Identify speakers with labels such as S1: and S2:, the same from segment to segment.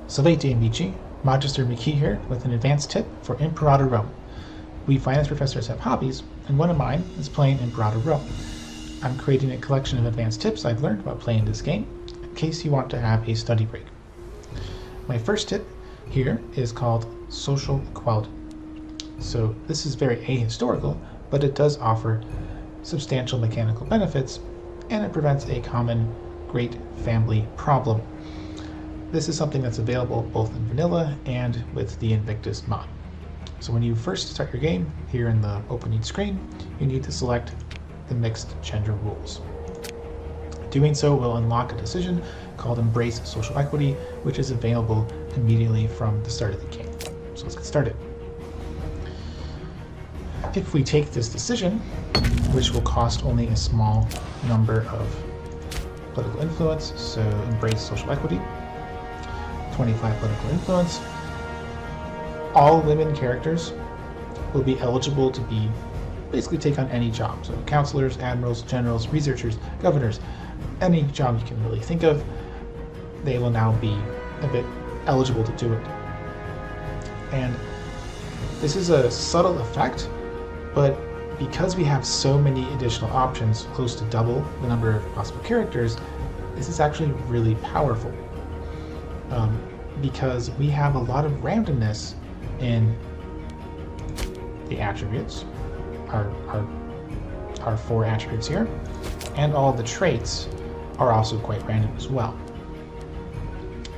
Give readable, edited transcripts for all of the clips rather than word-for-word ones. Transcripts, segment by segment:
S1: Salete amici, Magister McKee here with an advanced tip for Imperator Rome. We finance professors have hobbies, and one of mine is playing Imperator Rome. I'm creating a collection of advanced tips I've learned about playing this game, in case you want to have a study break. My first tip here is called social equality. So this is very ahistorical, but it does offer substantial mechanical benefits, and it prevents a common great family problem. This is something that's available both in vanilla and with the Invictus mod. So when you first start your game, here in the opening screen, you need to select the mixed gender rules. Doing so will unlock a decision called Embrace Social Equity, which is available immediately from the start of the game. So let's get started. If we take this decision, which will cost only a small number of political influence, so Embrace Social Equity, 25 political influence, all women characters will be eligible to basically take on any job. So counselors, admirals, generals, researchers, governors, any job you can really think of, they will now be a bit eligible to do it. And this is a subtle effect, but because we have so many additional options, close to double the number of possible characters, this is actually really powerful. Because we have a lot of randomness in the attributes, our 4 attributes here, and all the traits are also quite random as well.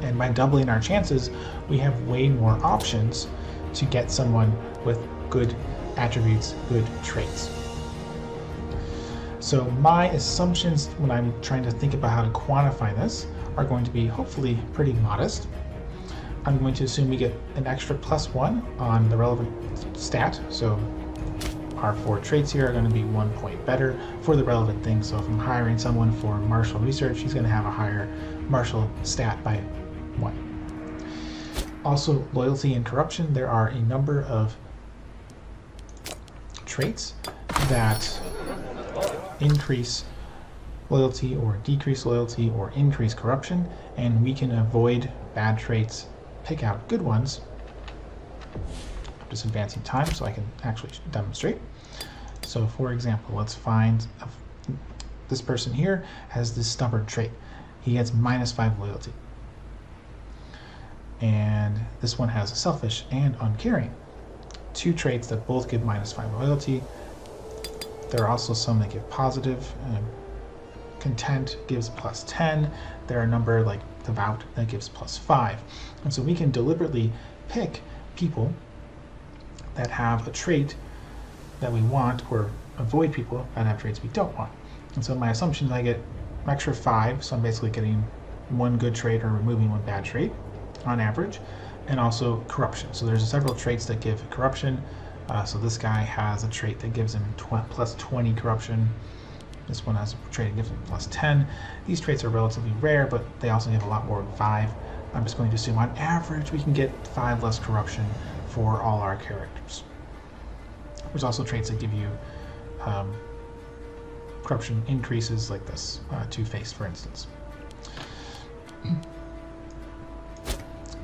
S1: And by doubling our chances, we have way more options to get someone with good attributes, good traits. So my assumptions when I'm trying to think about how to quantify this are going to be hopefully pretty modest. I'm going to assume we get an extra +1 on the relevant stat. So our 4 traits here are going to be 1 point better for the relevant thing. So if I'm hiring someone for martial research, he's going to have a higher martial stat by 1. Also, loyalty and corruption. There are a number of traits that increase loyalty or decrease loyalty or increase corruption, and we can avoid bad traits, pick out good ones. I'm just advancing time so I can actually demonstrate. So for example, let's find this person here has this stubborn trait. He gets -5 loyalty. And this one has selfish and uncaring. 2 traits that both give -5 loyalty. There are also some that give positive. Content gives +10. There are a number like devout that gives +5. And so we can deliberately pick people that have a trait that we want or avoid people that have traits we don't want. And so my assumption is I get an extra 5, so I'm basically getting 1 good trait or removing 1 bad trait on average, and also corruption. So there's several traits that give corruption. So this guy has a trait that gives him +20 corruption. This one has a trait that gives him +10. These traits are relatively rare, but they also give a lot more than 5. I'm just going to assume on average we can get 5 less corruption for all our characters. There's also traits that give you corruption increases like this, Two-Faced for instance.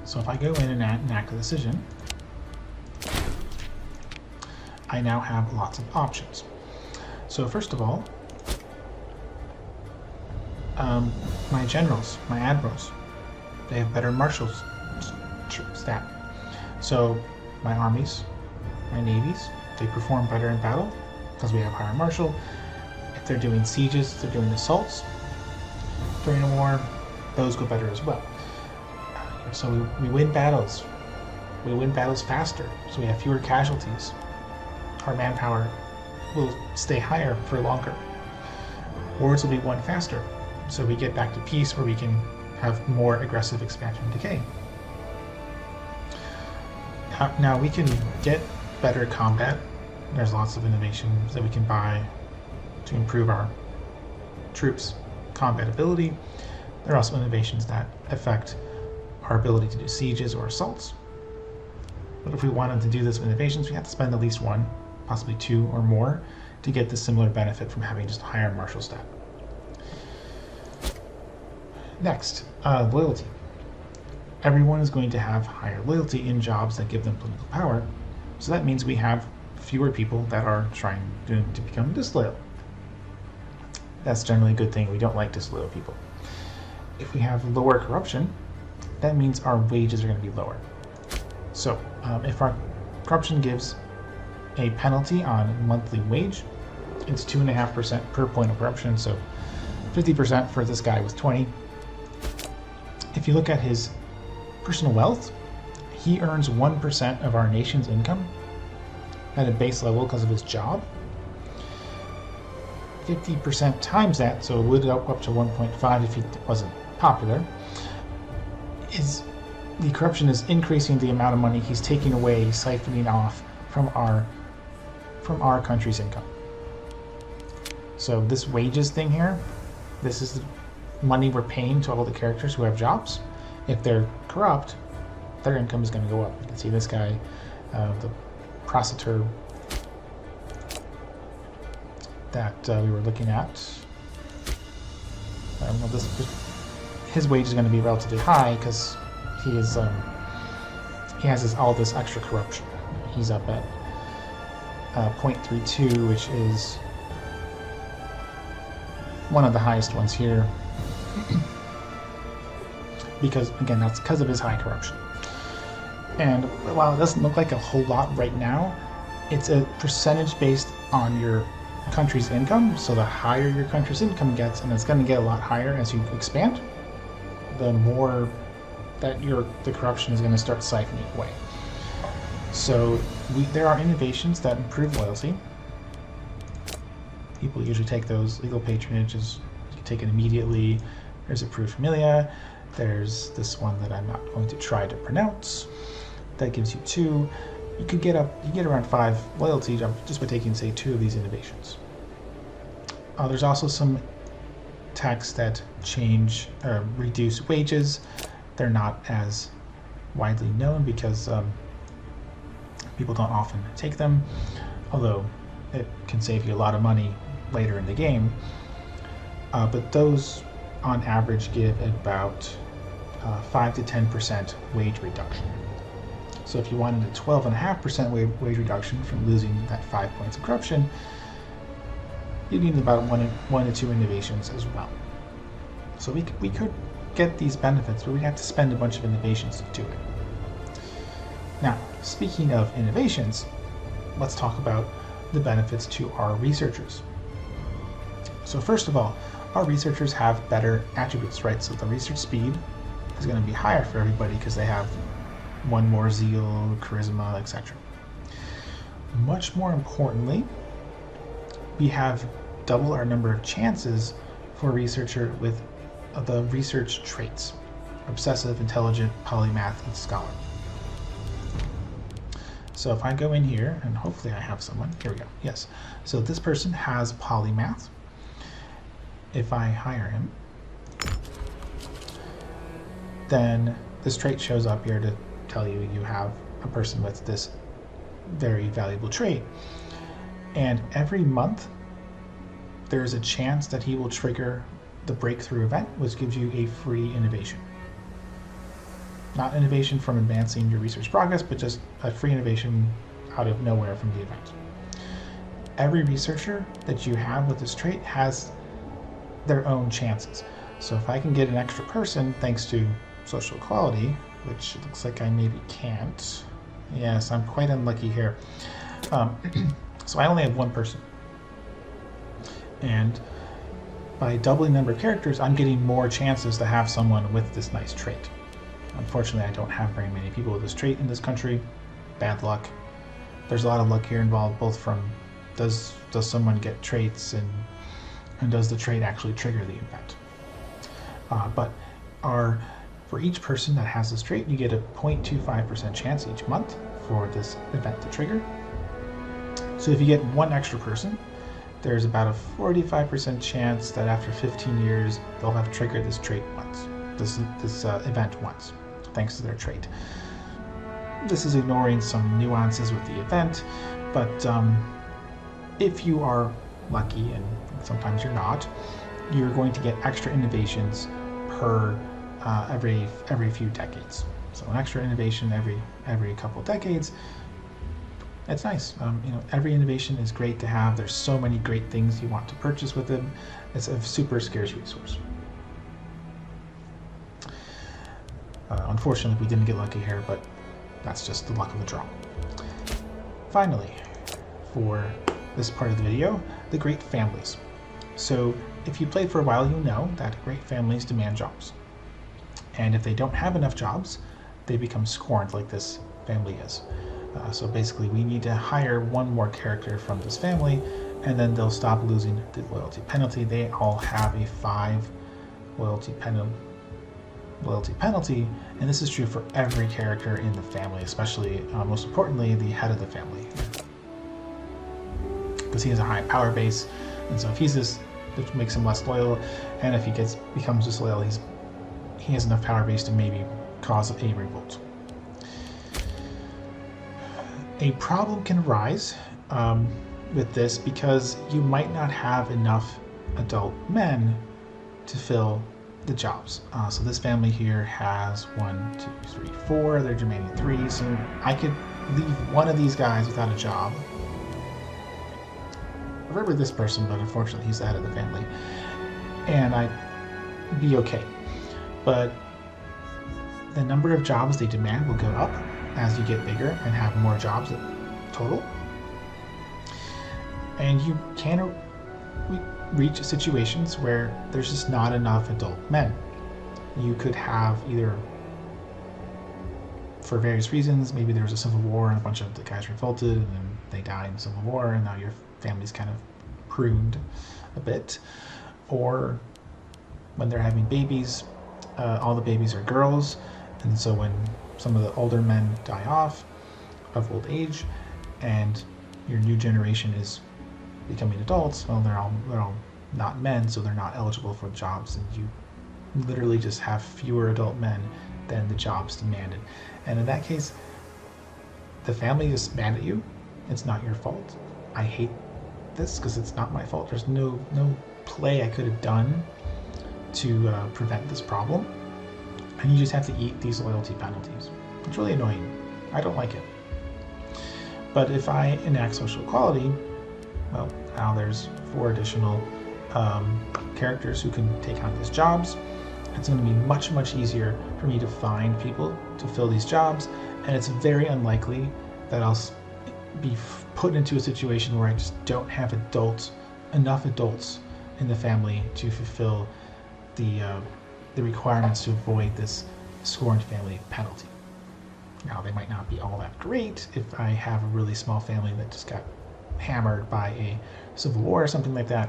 S1: So if I go in and enact a decision, I now have lots of options. So first of all, my generals, my admirals, they have better martial stat. So my armies, my navies, they perform better in battle because we have higher martial. If they're doing sieges, if they're doing assaults during a war, those go better as well. So we win battles. We win battles faster, so we have fewer casualties. Our manpower will stay higher for longer. Wars will be won faster, so we get back to peace where we can have more aggressive expansion and decay. Now we can get better combat. There's lots of innovations that we can buy to improve our troops' combat ability. There are also innovations that affect our ability to do sieges or assaults. But if we wanted to do this with innovations, we have to spend at least 1, possibly 2 or more to get the similar benefit from having just a higher martial stat. Next, loyalty. everyone is going to have higher loyalty in jobs that give them political power. So that means we have fewer people that are trying to become disloyal. That's generally a good thing. We don't like disloyal people. If we have lower corruption, that means our wages are going to be lower. So if our corruption gives a penalty on monthly wage, it's 2.5% per point of corruption, so 50% for this guy with 20. If you look at his personal wealth, he earns 1% of our nation's income at a base level because of his job. 50% times that, so it would go up to 1.5 if he wasn't popular, is the corruption is increasing the amount of money he's taking away, siphoning off from our country's income. So this wages thing here, this is the money we're paying to all the characters who have jobs. If they're corrupt, their income is going to go up. You can see this guy, the prosecutor that we were looking at. His wage is going to be relatively high because he has all this extra corruption. He's up at 0.32, which is one of the highest ones here. Because, again, that's because of his high corruption. And while it doesn't look like a whole lot right now, it's a percentage based on your country's income. So the higher your country's income gets, and it's going to get a lot higher as you expand, the more that the corruption is going to start siphoning away. So there are innovations that improve loyalty. People usually take those. Legal patronages, you can take it immediately. There's a Pro Familia. There's this one that I'm not going to try to pronounce. That gives you 2. You get around 5 loyalty just by taking, say, 2 of these innovations. There's also some tax that change or reduce wages. They're not as widely known because people don't often take them, although it can save you a lot of money later in the game. But those, on average, give about 5 to 10% wage reduction. So if you wanted a 12.5% wage reduction from losing that 5 points of corruption, you need about one to 2 innovations as well. So we could get these benefits, but we have to spend a bunch of innovations to do it. Now, speaking of innovations, let's talk about the benefits to our researchers. So first of all, our researchers have better attributes, right? So the research speed is going to be higher for everybody because they have 1 more zeal, charisma, etc. Much more importantly, we have double our number of chances for a researcher with the research traits: obsessive, intelligent, polymath, and scholar. So if I go in here, and hopefully I have someone, here we go, yes. So this person has polymath. If I hire him, then this trait shows up here to tell you you have a person with this very valuable trait. And every month, there's a chance that he will trigger the breakthrough event, which gives you a free innovation. Not innovation from advancing your research progress, but just a free innovation out of nowhere from the event. Every researcher that you have with this trait has their own chances. So if I can get an extra person thanks to social equality, which looks like I maybe can't. Yes, I'm quite unlucky here. So I only have 1 person. And by doubling the number of characters, I'm getting more chances to have someone with this nice trait. Unfortunately, I don't have very many people with this trait in this country. Bad luck. There's a lot of luck here involved, both from does someone get traits and does the trait actually trigger the event. But for each person that has this trait, you get a 0.25% chance each month for this event to trigger. So if you get 1 extra person, there's about a 45% chance that after 15 years, they'll have triggered this trait once, this event once, thanks to their trait. This is ignoring some nuances with the event, but if you are lucky, and sometimes you're not, you're going to get extra innovations per every few decades. So an extra innovation every couple of decades. It's nice. Every innovation is great to have. There's so many great things you want to purchase with them. It's a super scarce resource. Unfortunately, we didn't get lucky here, but that's just the luck of the draw. Finally, for this part of the video, the great families. So if you played for a while, you know that great families demand jobs. And if they don't have enough jobs, they become scorned like this family is. So basically, we need to hire one more character from this family, and then they'll stop losing the loyalty penalty. They all have a 5 loyalty penalty, and this is true for every character in the family, especially, most importantly, the head of the family. Because he has a high power base, and so if he's this, it makes him less loyal, and if he becomes disloyal, he has enough power base to maybe cause a revolt. A problem can arise with this because you might not have enough adult men to fill the jobs. So this family here has 1, 2, 3, 4. They're remaining 3. So I could leave one of these guys without a job. I remember this person, but unfortunately he's the head of the family, and I'd be okay. But the number of jobs they demand will go up as you get bigger and have more jobs total. And you can reach situations where there's just not enough adult men. You could have either, for various reasons, maybe there was a civil war and a bunch of the guys revolted and then they died in the civil war and now your family's kind of pruned a bit. Or when they're having babies, all the babies are girls, and so when some of the older men die off of old age and your new generation is becoming adults, well, they're all not men, so they're not eligible for jobs, and you literally just have fewer adult men than the jobs demanded. And in that case, the family is mad at you. It's not your fault. I hate this because it's not my fault. There's no play I could have done to prevent this problem, and you just have to eat these loyalty penalties. It's really annoying. I don't like it. But if I enact social equality, well, now there's 4 additional characters who can take on these jobs. It's going to be much, much easier for me to find people to fill these jobs, and it's very unlikely that I'll be put into a situation where I just don't have enough adults in the family to fulfill the requirements to avoid this scorned family penalty. Now, they might not be all that great if I have a really small family that just got hammered by a civil war or something like that,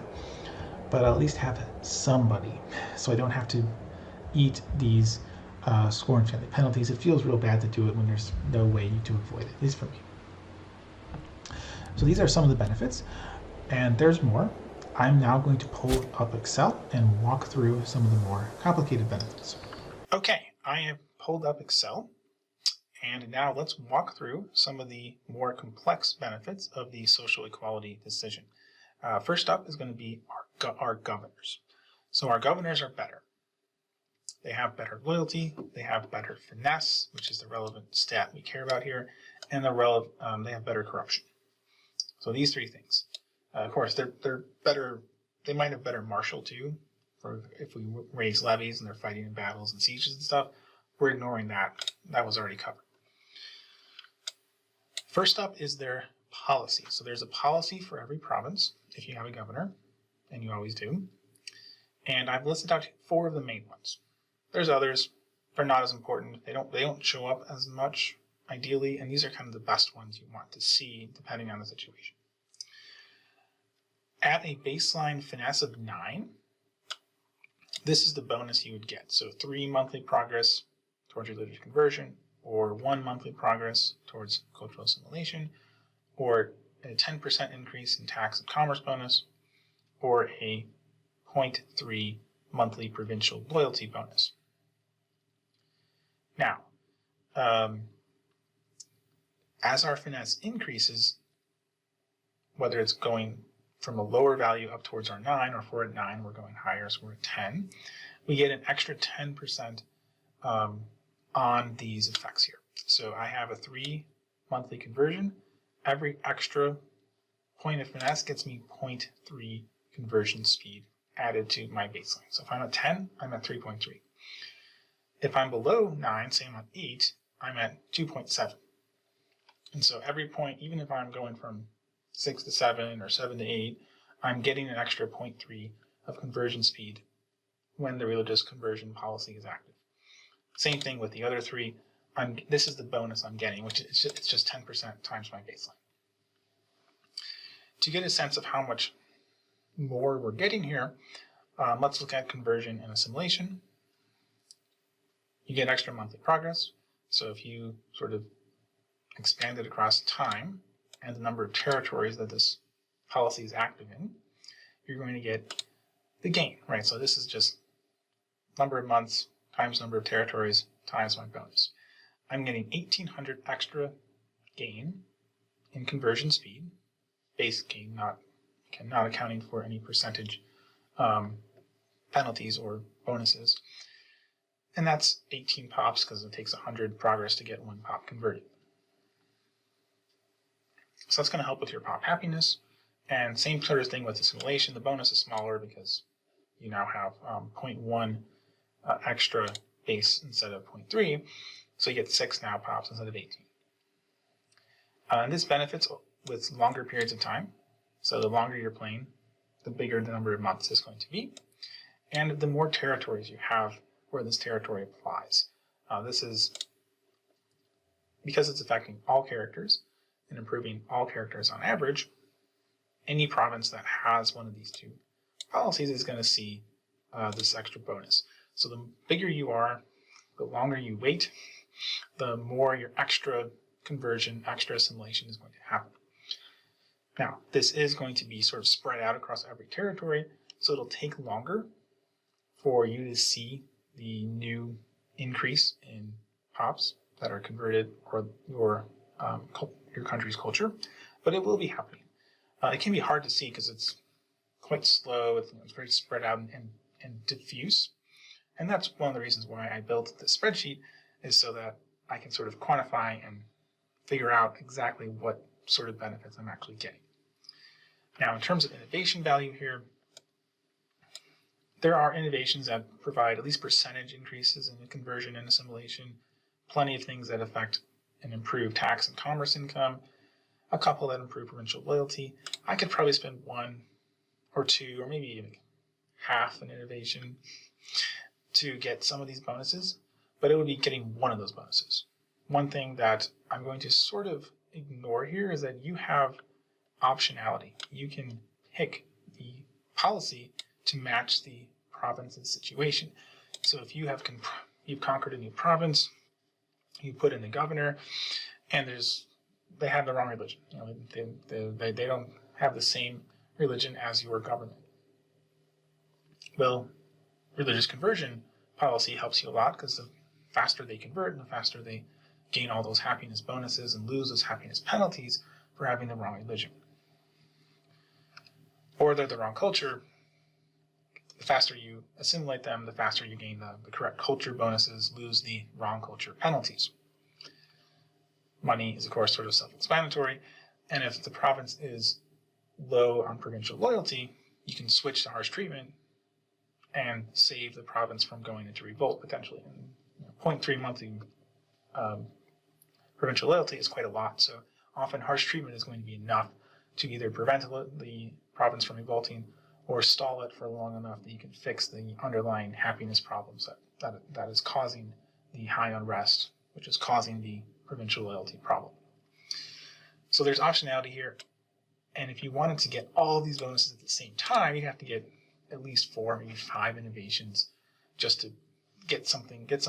S1: but I'll at least have somebody, so I don't have to eat these scorned family penalties. It feels real bad to do it when there's no way to avoid it, at least for me. So these are some of the benefits, and there's more. I'm now going to pull up Excel and walk through some of the more complicated benefits. Okay, I have pulled up Excel, and now let's walk through some of the more complex benefits of the social equality decision. First up is going to be our governors. So our governors are better. They have better loyalty, they have better finesse, which is the relevant stat we care about here, and they have better corruption. So these 3 things. Of course, they're better. They might have better martial too, for if we raise levies and they're fighting in battles and sieges and stuff. We're ignoring that. That was already covered. First up is their policy. So there's a policy for every province if you have a governor, and you always do. And I've listed out 4 of the main ones. There's others. They're not as important. They don't show up as much ideally, and these are kind of the best ones you want to see depending on the situation. At a baseline finesse of 9, this is the bonus you would get. So 3 monthly progress towards your literature conversion, or 1 monthly progress towards cultural assimilation, or a 10% increase in tax and commerce bonus, or a 0.3 monthly provincial loyalty bonus. Now, as our finesse increases, whether it's going from a lower value up towards our 9, or if we're at 9, we're going higher, so we're at 10, we get an extra 10% on these effects here. So I have a 3 monthly conversion. Every extra point of finesse gets me 0.3 conversion speed added to my baseline. So if I'm at 10, I'm at 3.3. If I'm below 9, say I'm at 8, I'm at 2.7. And so every point, even if I'm going from 6 to 7 or 7 to 8, I'm getting an extra 0.3 of conversion speed when the religious conversion policy is active. Same thing with the other 3. This is the bonus I'm getting, which is it's just 10% times my baseline. To get a sense of how much more we're getting here, let's look at conversion and assimilation. You get extra monthly progress. So if you sort of expand it across time and the number of territories that this policy is active in, you're going to get the gain, right? So this is just number of months times number of territories times my bonus. I'm getting 1,800 extra gain in conversion speed, base gain, not accounting for any percentage penalties or bonuses. And that's 18 pops because it takes 100 progress to get 1 pop converted. So that's going to help with your pop happiness. And same sort of thing with assimilation. The bonus is smaller because you now have 0.1 extra base instead of 0.3. So you get 6 now pops instead of 18. And this benefits with longer periods of time. So the longer you're playing, the bigger the number of months is going to be. And the more territories you have where this territory applies. This is because it's affecting all characters and improving all characters on average. Any province that has one of these 2 policies is going to see this extra bonus. So the bigger you are, the longer you wait, the more your extra conversion, extra assimilation is going to happen. Now, this is going to be sort of spread out across every territory, so it'll take longer for you to see the new increase in pops that are converted or your country's culture, but it will be happening. It can be hard to see because it's quite slow, it's very spread out and diffuse, and that's one of the reasons why I built this spreadsheet, is so that I can sort of quantify and figure out exactly what sort of benefits I'm actually getting. Now, in terms of innovation value here, there are innovations that provide at least percentage increases in conversion and assimilation, plenty of things that affect and improve tax and commerce income, a couple that improve provincial loyalty. I could probably spend 1 or 2 or maybe even half an innovation to get some of these bonuses, but it would be getting one of those bonuses. One thing that I'm going to sort of ignore here is that you have optionality. You can pick the policy to match the province's situation. So if you've conquered a new province, you put in the governor, and they have the wrong religion. They don't have the same religion as your government. Well, religious conversion policy helps you a lot because the faster they convert and the faster they gain all those happiness bonuses and lose those happiness penalties for having the wrong religion. Or they're the wrong culture. The faster you assimilate them, the faster you gain the correct culture bonuses, lose the wrong culture penalties. Money is, of course, sort of self-explanatory, and if the province is low on provincial loyalty, you can switch to harsh treatment and save the province from going into revolt potentially. And 0.3 monthly provincial loyalty is quite a lot, so often harsh treatment is going to be enough to either prevent the province from revolting or stall it for long enough that you can fix the underlying happiness problems that is causing the high unrest, which is causing the provincial loyalty problem. So there's optionality here, and if you wanted to get all of these bonuses at the same time, you'd have to get at least 4, maybe 5 innovations just to get some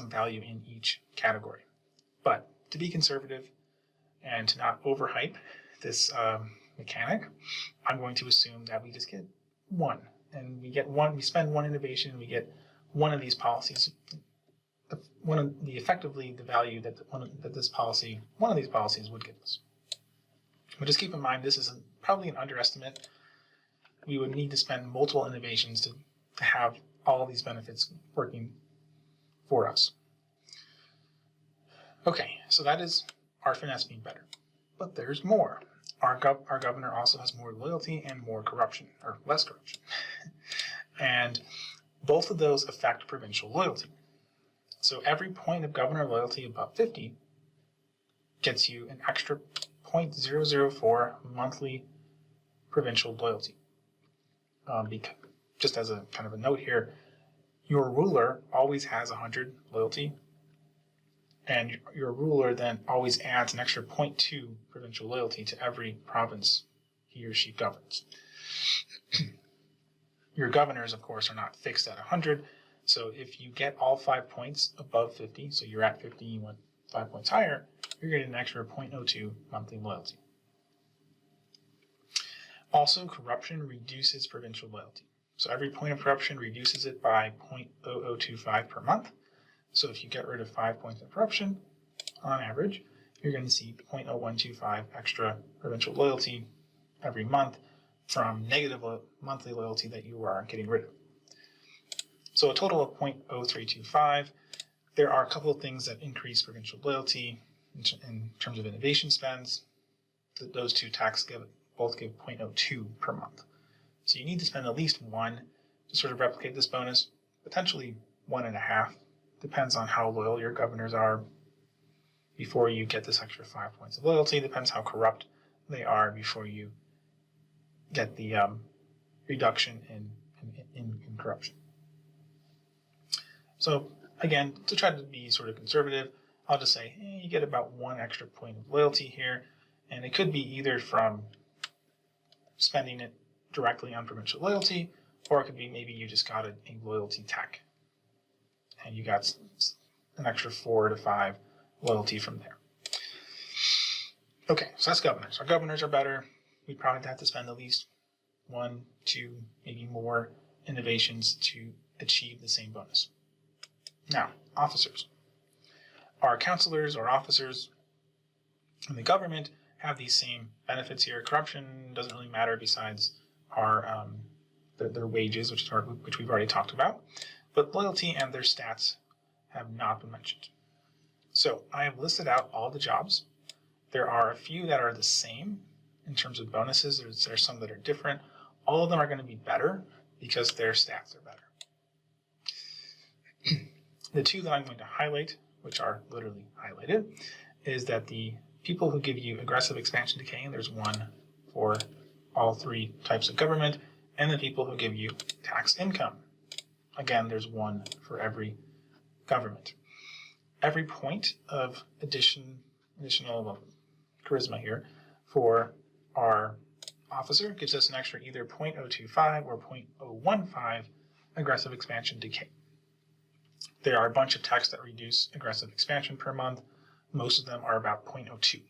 S1: value in each category. But to be conservative and to not overhype this mechanic, I'm going to assume that we just get 1, and we spend 1 innovation, and we get 1 of these policies. Effectively the value that one of these policies would give us. But just keep in mind, this is probably an underestimate. We would need to spend multiple innovations to have all of these benefits working for us. Okay, so that is our finesse being better. But there's more. Our governor also has more loyalty and more corruption, or less corruption. And both of those affect provincial loyalty. So every point of governor loyalty above 50 gets you an extra 0.004 monthly provincial loyalty. Just as a kind of a note here, your ruler always has 100 loyalty, and your ruler then always adds an extra 0.2 provincial loyalty to every province he or she governs. Your governors, of course, are not fixed at 100, so if you get all 5 points above 50, so you're at 50, you went 5 points higher, you're getting an extra 0.02 monthly loyalty. Also, corruption reduces provincial loyalty. So every point of corruption reduces it by 0.0025 per month. So if you get rid of 5 points of corruption, on average, you're going to see 0.0125 extra provincial loyalty every month from negative monthly loyalty that you are getting rid of. So a total of 0.0325. There are a couple of things that increase provincial loyalty in terms of innovation spends. Those two taxes both give 0.02 per month. So you need to spend at least 1 to sort of replicate this bonus, potentially 1.5. Depends on how loyal your governors are before you get this extra 5 points of loyalty. Depends how corrupt they are before you get the reduction in corruption. So again, to try to be sort of conservative, I'll just say you get about 1 extra point of loyalty here, and it could be either from spending it directly on provincial loyalty, or it could be maybe you just got a loyalty tech and you got an extra 4 to 5 loyalty from there. Okay, so that's governors. Our governors are better. We'd probably have to spend at least 1, 2, maybe more innovations to achieve the same bonus. Now, officers. Our counselors or officers in the government have these same benefits here. Corruption doesn't really matter besides our their wages, which we've already talked about. But loyalty and their stats have not been mentioned. So I have listed out all the jobs. There are a few that are the same in terms of bonuses. There's some that are different. All of them are going to be better because their stats are better. The two that I'm going to highlight, which are literally highlighted, is that the people who give you aggressive expansion decay, and there's 1 for all 3 types of government, and the people who give you tax income. Again, there's 1 for every government. Every point of additional charisma here for our officer gives us an extra either 0.025 or 0.015 aggressive expansion decay. There are a bunch of texts that reduce aggressive expansion per month. Most of them are about 0.02.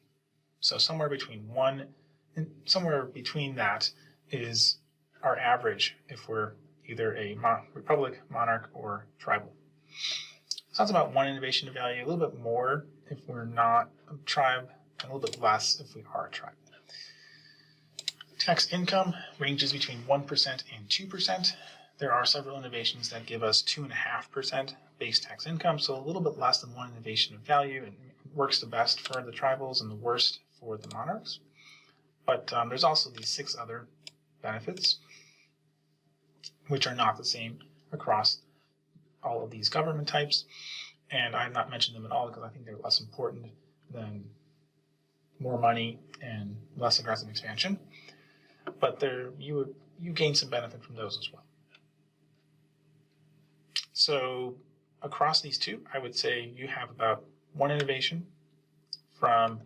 S1: So somewhere between 1 and somewhere between that is our average if we're either a republic, monarch, or tribal. So that's about 1 innovation to value, a little bit more if we're not a tribe, and a little bit less if we are a tribe. Tax income ranges between 1% and 2%. There are several innovations that give us 2.5% base tax income, so a little bit less than 1 innovation of value. It works the best for the tribals and the worst for the monarchs. But there's also these 6 other benefits, which are not the same across all of these government types. And I've not mentioned them at all because I think they're less important than more money and less aggressive expansion. But you gain some benefit from those as well. So across these two, I would say you have about 1 innovation from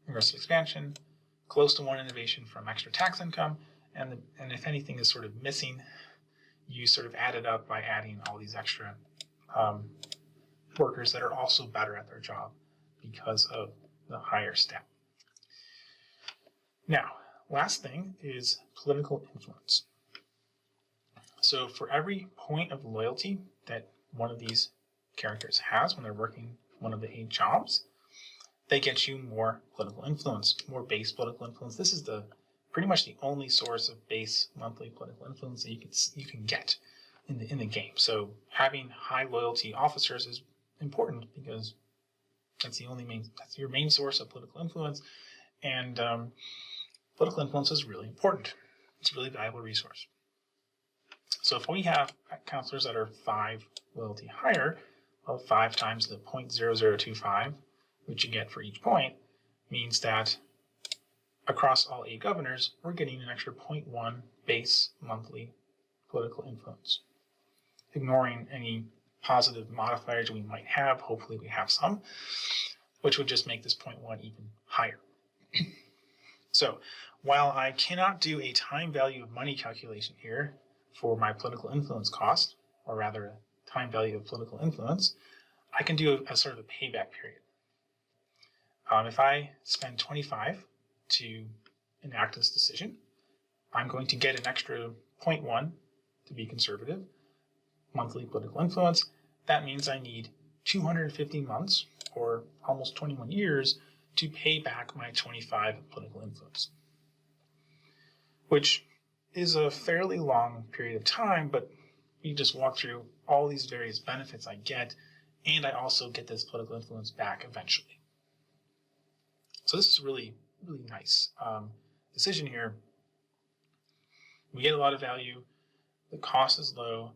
S1: aggressive expansion, close to 1 innovation from extra tax income, and if anything is sort of missing, you sort of add it up by adding all these extra workers that are also better at their job because of the higher stat. Now, last thing is political influence. So for every point of loyalty that one of these characters has when they're working one of the 8 jobs, they get you more political influence, more base political influence. This is pretty much the only source of base monthly political influence that you can get in the game. So having high loyalty officers is important because That's that's your main source of political influence, and political influence is really important. It's a really valuable resource. So if we have counselors that are 5 loyalty higher, well, 5 times the 0.0025, which you get for each point, means that across all 8 governors, we're getting an extra 0.1 base monthly political influence. Ignoring any positive modifiers we might have, hopefully we have some, which would just make this 0.1 even higher. So while I cannot do a time value of money calculation here for my political influence cost, or rather a time value of political influence, I can do a sort of a payback period. If I spend 25 to enact this decision, I'm going to get an extra 0.1 to be conservative, monthly political influence. That means I need 250 months, or almost 21 years, to pay back my 25 political influence, which is a fairly long period of time, but you just walk through all these various benefits I get, and I also get this political influence back eventually. So this is really, really nice decision here. We get a lot of value, the cost is low,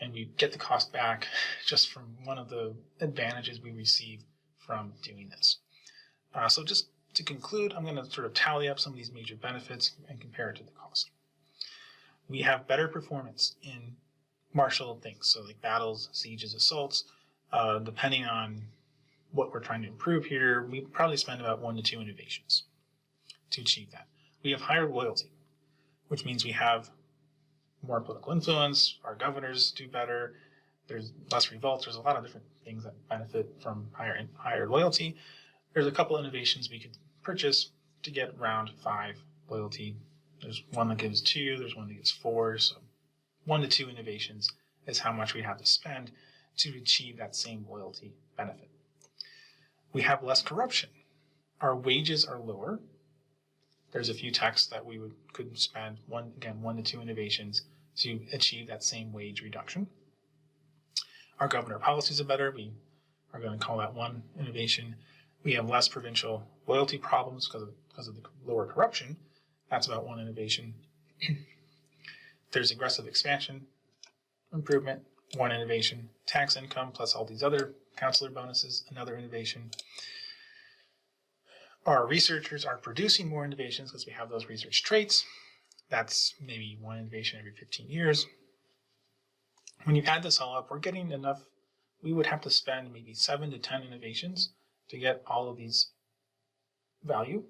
S1: and we get the cost back just from one of the advantages we receive from doing this. So just to conclude, I'm going to sort of tally up some of these major benefits and compare it to the cost. We have better performance in martial things, so like battles, sieges, assaults. Depending on what we're trying to improve here, we probably spend about 1 to 2 innovations to achieve that. We have higher loyalty, which means we have more political influence, our governors do better, there's less revolts, there's a lot of different things that benefit from higher loyalty. There's a couple innovations we could purchase to get around 5 loyalty. There's one that gives 2, there's one that gives 4, so 1 to 2 innovations is how much we have to spend to achieve that same loyalty benefit. We have less corruption. Our wages are lower. There's a few texts that we could spend 1 to 2 innovations to achieve that same wage reduction. Our governor policies are better. We are going to call that 1 innovation. We have less provincial loyalty problems because of the lower corruption. That's about 1 innovation. There's aggressive expansion improvement, 1 innovation. Tax income plus all these other counselor bonuses, another innovation. Our researchers are producing more innovations because we have those research traits. That's maybe 1 innovation every 15 years. When you add this all up, we're getting enough. We would have to spend maybe 7 to 10 innovations to get all of these value.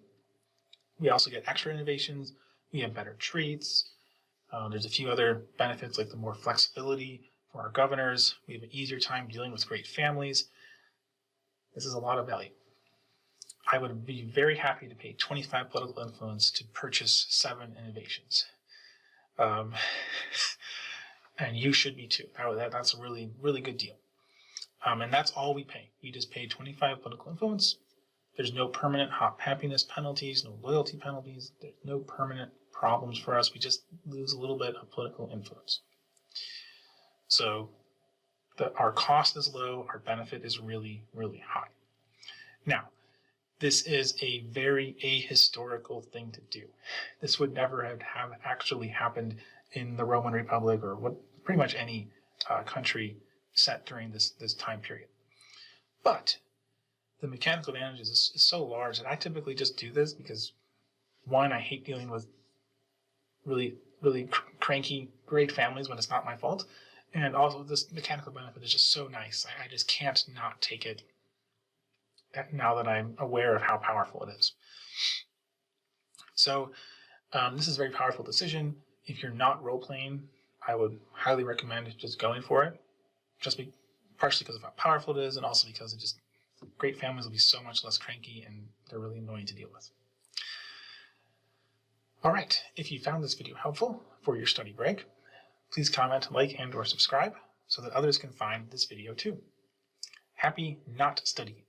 S1: We also get extra innovations. We have better traits. There's a few other benefits like the more flexibility for our governors. We have an easier time dealing with great families. This is a lot of value. I would be very happy to pay 25 political influence to purchase 7 innovations. And you should be too. That's a really, really good deal. And that's all we pay. We just pay 25 political influence. There's no permanent happiness penalties, no loyalty penalties. There's no permanent problems for us. We just lose a little bit of political influence. So our cost is low, our benefit is really, really high. Now, this is a very ahistorical thing to do. This would never have actually happened in the Roman Republic or pretty much any country set during this time period. But the mechanical advantages is so large that I typically just do this because, 1, I hate dealing with really, really cranky, great families when it's not my fault. And also this mechanical benefit is just so nice. I just can't not take it now that I'm aware of how powerful it is. So this is a very powerful decision. If you're not role-playing, I would highly recommend just going for it. Partially because of how powerful it is, and also because great families will be so much less cranky and they're really annoying to deal with. All right, if you found this video helpful for your study break, please comment, like, and/or subscribe so that others can find this video too. Happy not studying.